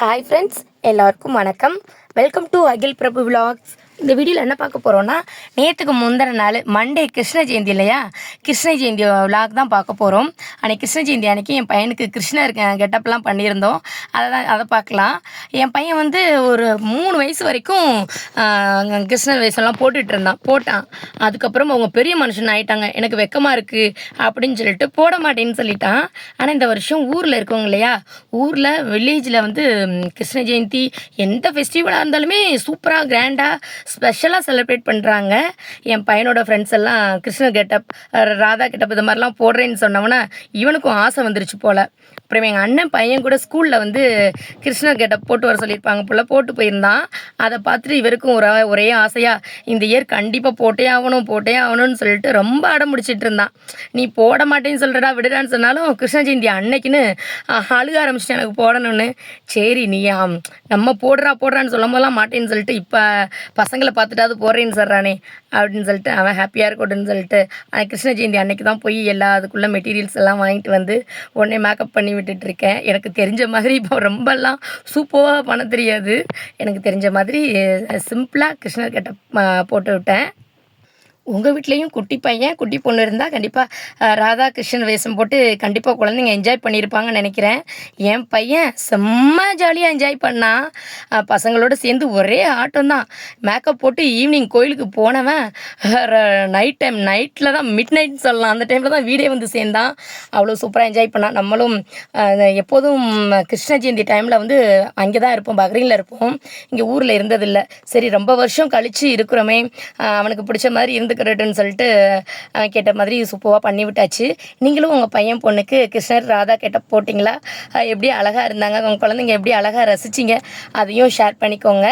Hi friends, எல்லாருக்கும் வணக்கம். Welcome to Akhil Prabhu vlogs. இந்த வீடியோவில் என்ன பார்க்க போகிறோன்னா, நேற்றுக்கு முந்தின நாள் மண்டே கிருஷ்ண ஜெயந்தி இல்லையா, கிருஷ்ண ஜெயந்தி விலாக் தான் பார்க்க போகிறோம். அன்றைக்கி கிருஷ்ண ஜெயந்தி அன்றைக்கி என் பையனுக்கு கிருஷ்ணர் கெட்டப்லாம் பண்ணியிருந்தோம். அதை பார்க்கலாம். என் பையன் வந்து ஒரு 3 வயசு வரைக்கும் கிருஷ்ணர் வேஷம்லாம் போட்டான். அதுக்கப்புறம் அவங்க பெரிய மனுஷன் ஆகிட்டாங்க. எனக்கு வெக்கமாக இருக்குது அப்படின்னு சொல்லிட்டு போட மாட்டேன்னு சொல்லிட்டான். ஆனால் இந்த வருஷம் ஊரில் இருக்கவங்க இல்லையா, ஊரில் வில்லேஜில் வந்து கிருஷ்ண ஜெயந்தி எந்த ஃபெஸ்டிவலாக இருந்தாலுமே சூப்பராக கிராண்டாக ஸ்பெஷலாக செலிப்ரேட் பண்ணுறாங்க. என் பையனோட ஃப்ரெண்ட்ஸ் எல்லாம் கிருஷ்ணர் கெட்டப், ராதா கெட்டப் இது மாதிரிலாம் போடுறேன்னு சொன்னவொன்னே இவனுக்கும் ஆசை வந்துருச்சு போல். அப்புறம் எங்கள் அண்ணன் பையன் கூட ஸ்கூலில் வந்து கிருஷ்ணர் கெட்டப் போட்டு வர சொல்லியிருப்பாங்க போல், போட்டு போயிருந்தான். அதை பார்த்துட்டு இவருக்கும் ஒரே ஆசையாக இந்த இயர் கண்டிப்பாக போட்டே ஆகணும்னு சொல்லிட்டு ரொம்ப அடம் முடிச்சிட்டு இருந்தான். நீ போட மாட்டேன்னு சொல்கிறடா, விடுடான்னு சொன்னாலும் கிருஷ்ண ஜெயந்தி அன்னைக்குன்னு அழுக ஆரம்பிச்சிட்டு எனக்கு போடணும்னு. சரி நீ நம்ம போடுறான்னு சொல்லும் போதெல்லாம் மாட்டேன்னு சொல்லிட்டு இப்போ பசங்களை பார்த்துட்டாவது போடுறேன்னு சொல்கிறானே அப்படின்னு சொல்லிட்டு அவன் ஹாப்பியாக இருக்கட்டும்னு சொல்லிட்டு கிருஷ்ண ஜெயந்தி அன்னைக்கு தான் போய் அதுக்குள்ளே மெட்டீரியல்ஸ் எல்லாம் வாங்கிட்டு வந்து உடனே மேக்கப் பண்ணி விட்டுட்ருக்கேன். எனக்கு தெரிஞ்ச மாதிரி இப்போ ரொம்பலாம் சூப்பராக பண்ண தெரியாது. எனக்கு தெரிஞ்ச மாதிரி சிம்பிளாக கிருஷ்ணர் கெட்டப் போட்டு விட்டேன். உங்கள் வீட்லேயும் குட்டி பையன் குட்டி பொண்ணு இருந்தால் கண்டிப்பாக ராதா கிருஷ்ணன் வேஷம் போட்டு கண்டிப்பாக குழந்தைங்க என்ஜாய் பண்ணியிருப்பாங்கன்னு நினைக்கிறேன். என் பையன் செம்ம ஜாலியாக என்ஜாய் பண்ணான். பசங்களோடு சேர்ந்து ஒரே ஆட்டம் தான். மேக்கப் போட்டு ஈவினிங் கோயிலுக்கு போனவன் நைட்டில் தான் மிட் நைட்னு சொல்லலாம், அந்த டைமில் தான் வீடே வந்து சேர்ந்தான். அவ்வளோ சூப்பராக என்ஜாய் பண்ணான். நம்மளும் எப்போதும் கிருஷ்ண ஜெயந்தி டைமில் வந்து அங்கே தான் இருப்போம், பஹ்ரைனில் இருப்போம். இங்கே ஊரில் இருந்ததில்லை. சரி ரொம்ப வருஷம் கழித்து இருக்கிறோமே, அவனுக்கு பிடிச்ச மாதிரி இருந்துக்கிறட்டுன்னு சொல்லிட்டு கேட்ட மாதிரி சூப்பராக பண்ணி விட்டாச்சு. நீங்களும் உங்கள் பையன் பொண்ணுக்கு கிருஷ்ணர் ராதா போட்டிங்களா? எப்படி அழகாக இருந்தாங்க, உங்கள் குழந்தைங்க எப்படி அழகாக ரசிச்சிங்க, அதையும் ஷேர் பண்ணிக்கோங்க.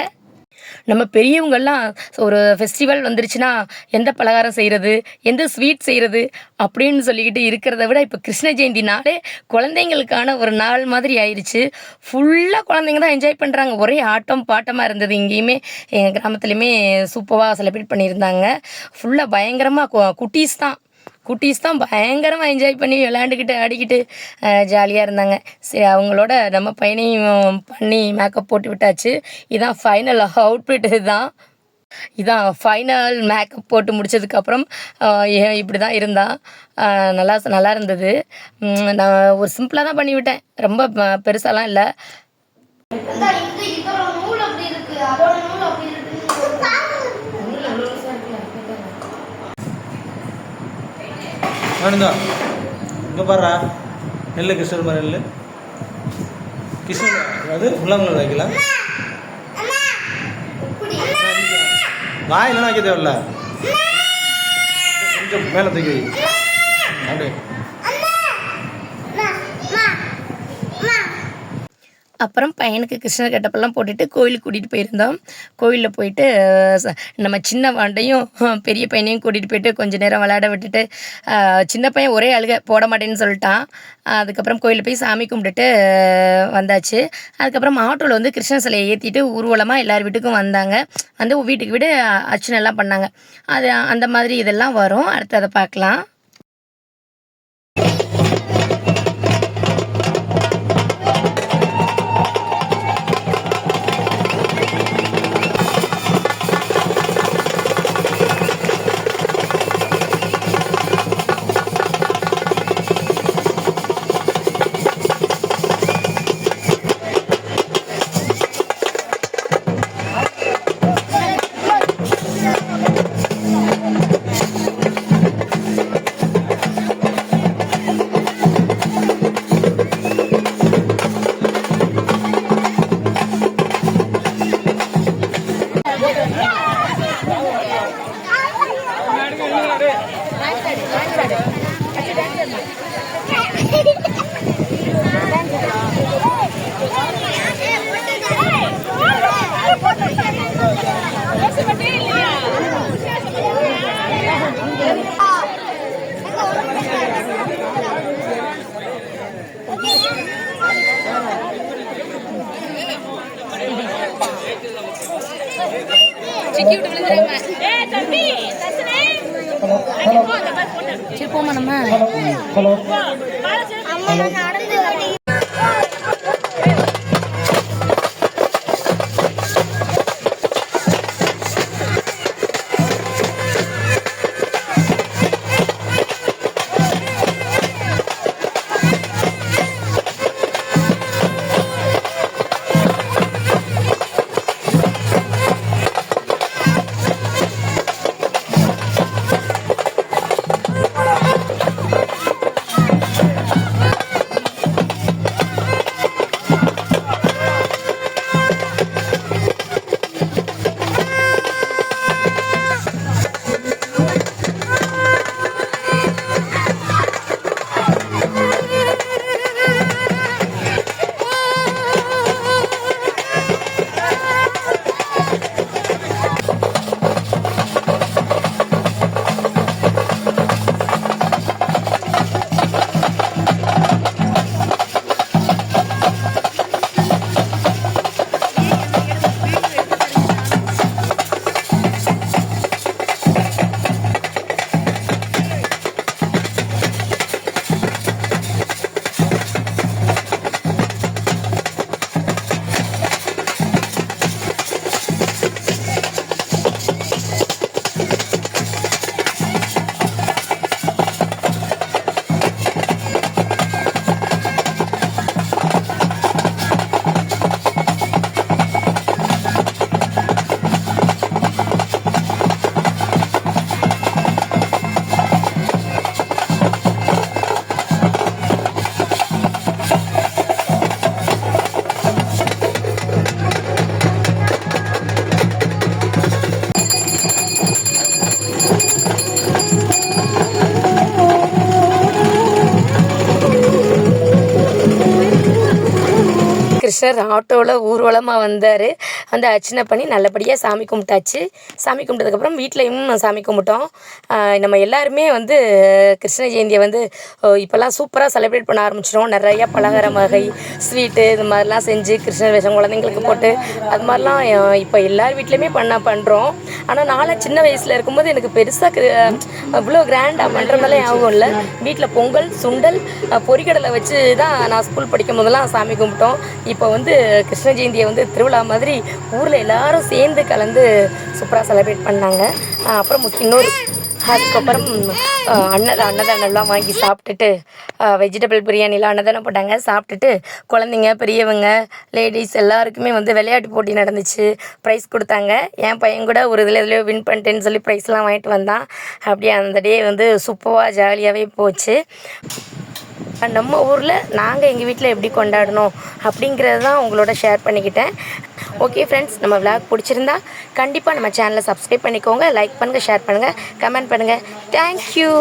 நம்ம பெரியவங்கள்லாம் ஒரு ஃபெஸ்டிவல் வந்துருச்சுன்னா எந்த பலகாரம் செய்கிறது, எந்த ஸ்வீட் செய்கிறது அப்படின்னு சொல்லிக்கிட்டு இருக்கிறத விட இப்போ கிருஷ்ண ஜெயந்தினாலே குழந்தைங்களுக்கான ஒரு நாள் மாதிரி ஆயிடுச்சு. ஃபுல்லாக குழந்தைங்க தான் என்ஜாய் பண்ணுறாங்க. ஒரே ஆட்டம் பாட்டமாக இருந்தது. இங்கேயுமே எங்கள் கிராமத்துலேயுமே சூப்பராக செலிப்ரேட் பண்ணியிருந்தாங்க. ஃபுல்லாக பயங்கரமாக குட்டீஸ் தான் பயங்கரமாக என்ஜாய் பண்ணி விளையாண்டுக்கிட்டு ஆடிக்கிட்டு ஜாலியாக இருந்தாங்க. சரி, அவங்களோட நம்ம பையனையும் பண்ணி மேக்கப் போட்டு விட்டாச்சு. இதான் ஃபைனல் அவுட்ஃபிட். இதான் ஃபைனல் மேக்கப் போட்டு முடித்ததுக்கப்புறம் இப்படி தான் இருந்தான். நல்லா இருந்தது. நான் ஒரு சிம்பிளாக தான் பண்ணிவிட்டேன், ரொம்ப பெருசாலாம் இல்லை. ஆனந்தா இங்கே பாடுறா, நெல் கிருஷ்ணர் மாதிரி நெல் கிருஷ்ணர், அது முள்ளங்கல் வைக்கலாம். வாயிலாம் வைக்க தேவையில்ல, கொஞ்சம் மேலே தூக்கி வை. அப்படியே அப்புறம் பையனுக்கு கிருஷ்ணர் கெட்டப்பெல்லாம் போட்டுட்டு கோயிலுக்கு கூட்டிகிட்டு போயிருந்தோம். கோயிலில் போயிட்டு நம்ம சின்ன வாண்டையும் பெரிய பையனையும் கூட்டிகிட்டு போயிட்டு கொஞ்சம் நேரம் விளையாட விட்டுட்டு, சின்ன பையன் ஒரே அழுக போட மாட்டேன்னு சொல்லிட்டான். அதுக்கப்புறம் கோயிலில் போய் சாமி கும்பிட்டுட்டு வந்தாச்சு. அதுக்கப்புறம் ஆட்டோவில் வந்து கிருஷ்ண சிலையை ஏற்றிட்டு ஊர்வலமாக எல்லார் வீட்டுக்கும் வந்தாங்க. வந்து வீட்டுக்கு வீடு அர்ச்சனை எல்லாம் பண்ணாங்க. அது அந்த மாதிரி இதெல்லாம் வரும். அடுத்து அதை பார்க்கலாம். சரி போமா நம்ம. கிருஷ்ணர் ஆட்டோவில் ஊர்வலமாக வந்தார். வந்து அர்ச்சனை பண்ணி நல்லபடியாக சாமி கும்பிட்டாச்சு. சாமி கும்பிட்டதுக்கப்புறம் வீட்லேயும் சாமி கும்பிட்டோம். நம்ம எல்லாருமே வந்து கிருஷ்ண ஜெயந்தியை வந்து இப்போல்லாம் சூப்பராக செலிப்ரேட் பண்ண ஆரம்பிச்சிட்டோம். நிறையா பலகாரம் வகை, ஸ்வீட்டு இது மாதிரிலாம் செஞ்சு கிருஷ்ணர் வேஷம் குழந்தைங்களுக்கு போட்டு அது மாதிரிலாம் இப்போ எல்லார் வீட்லேயுமே பண்ணுறோம். ஆனால் நான்லாம் சின்ன வயசில் இருக்கும்போது எனக்கு பெருசாக இவ்வளோ கிராண்டாக பண்ணுறதெல்லாம் ஞாபகம் இல்லை. வீட்டில் பொங்கல், சுண்டல், பொரிக்கடலை வச்சு தான் நான் ஸ்கூல் படிக்கும் போதெல்லாம் சாமி கும்பிட்டோம். இப்போ வந்து கிருஷ்ண ஜெயந்தியை வந்து திருவிழா மாதிரி ஊரில் எல்லாரும் சேர்ந்து கலந்து சூப்பராக செலிப்ரேட் பண்ணாங்க. அப்புறம் இன்னொரு அதுக்கப்புறம் அன்னதானம்லாம் வாங்கி சாப்பிட்டுட்டு வெஜிடபிள் பிரியாணிலாம் அன்னதானம் போட்டாங்க. சாப்பிட்டுட்டு குழந்தைங்க, பெரியவங்க, லேடிஸ் எல்லாருக்குமே வந்து விளையாட்டு போட்டி நடந்துச்சு. ப்ரைஸ் கொடுத்தாங்க. என் பையன் கூட ஒரு இதுலேயோ வின் பண்ணிட்டேன்னு சொல்லி ப்ரைஸ்லாம் வாங்கிட்டு வந்தான். அப்படியே அந்த டே வந்து சூப்பராக ஜாலியாகவே போச்சு. நம்ம ஊரில் நாங்கள் எங்கள் வீட்டில் எப்படி கொண்டாடணும் அப்படிங்கிறது தான் உங்களோட ஷேர் பண்ணிக்கிட்டேன். ஓகே ஃப்ரெண்ட்ஸ், நம்ம விளாக் பிடிச்சிருந்தா கண்டிப்பாக நம்ம சேனலை சப்ஸ்கிரைப் பண்ணிக்கோங்க. லைக் பண்ணுங்கள், ஷேர் பண்ணுங்கள், கமெண்ட் பண்ணுங்கள். தேங்க்யூ.